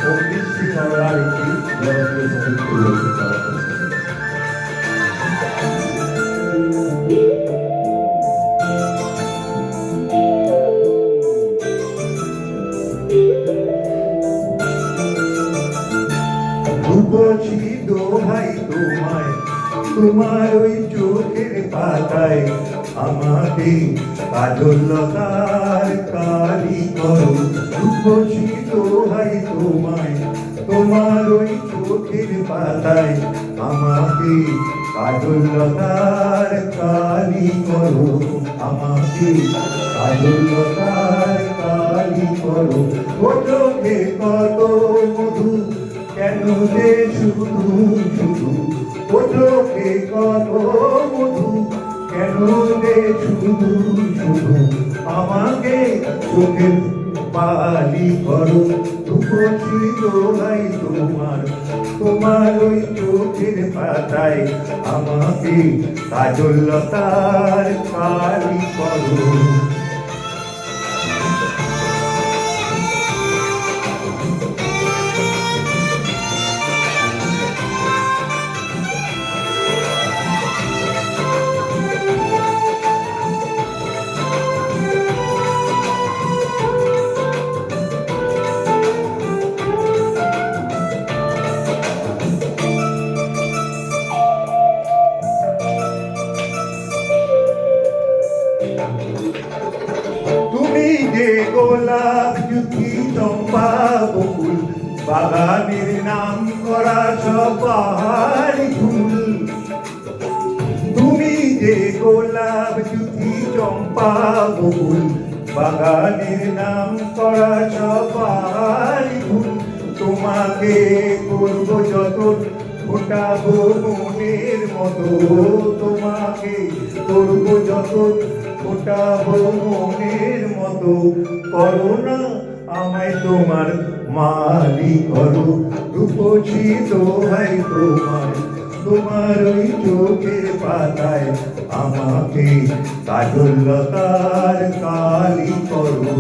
pochissimi orari qui devono essere inclusi dalla Costituzione. রূপসী দোহাই তোমায় তোমার ওই চোখের পাতায় আমাকে কাজলতার কালি করো। রূপসী দোহাই তোমায় তোমার ওই চোখের পাতায় আমাকে কাজলতার কালি করো। আমাকে কাজলতার কালি করো। ও চোখে কত মধু কেন যে শুধু শুধু, ও চোখে কত মধু কেন যে শুধু শুধু, আমাকে চোখের পালি করো। রূপসী দোহাই তোমার তোমার ওই চোখের পাতায় আমাকে কাজলতার কালি করো। তুমি যে গোলাপ জুথি চম্পা বকুল বাগানের নাম করা সব পাহাড়ি ফুল। তুমি যে গোলাপ জুথি চম্পা বকুল বাগানের নাম করা সব পাহাড়ি ফুল। তোমাকে করব যতন ফোটাবো মনের মতো। তোমাকে করব যতন ফোটাবো মনের মতো। করো না আমায় তোমার মালি করো। রূপসী দোহাই তোমার তোমার ওই চোখের পাতায় আমাকে কাজলতার কালি করো।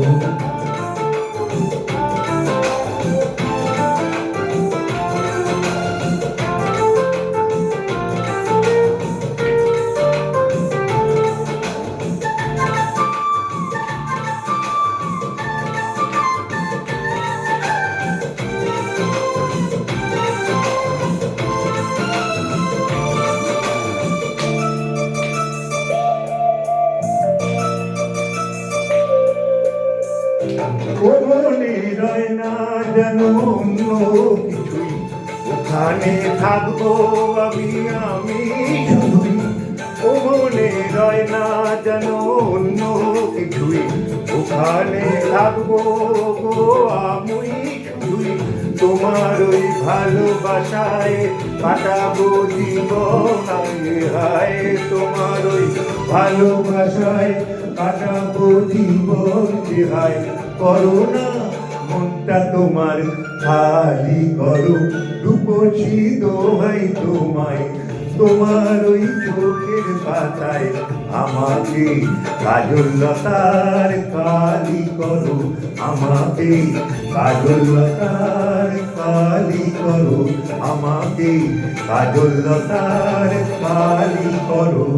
ও মনে রয় না যেন অন্য কিছুই, ওখানে থাকবো আমি শুধুই। ও মনে রয় না যেন অন্য কিছুই, ওখানে থাকবো আমি শুধুই। তোমার ওই ভালোবাসায় কাটাবো জীবন হায়। তোমার ওই ভালোবাসায় কাটাবো জীবন হায়। করো না মনটা তোমার খালি করো। রূপসী দোহাই তোমায় তোমার ওই চোখের পাতায় আমাকে কাজলতার কালি করো। আমাকে কাজলতার কালি করো। আমাকে কাজলতার কালি করো।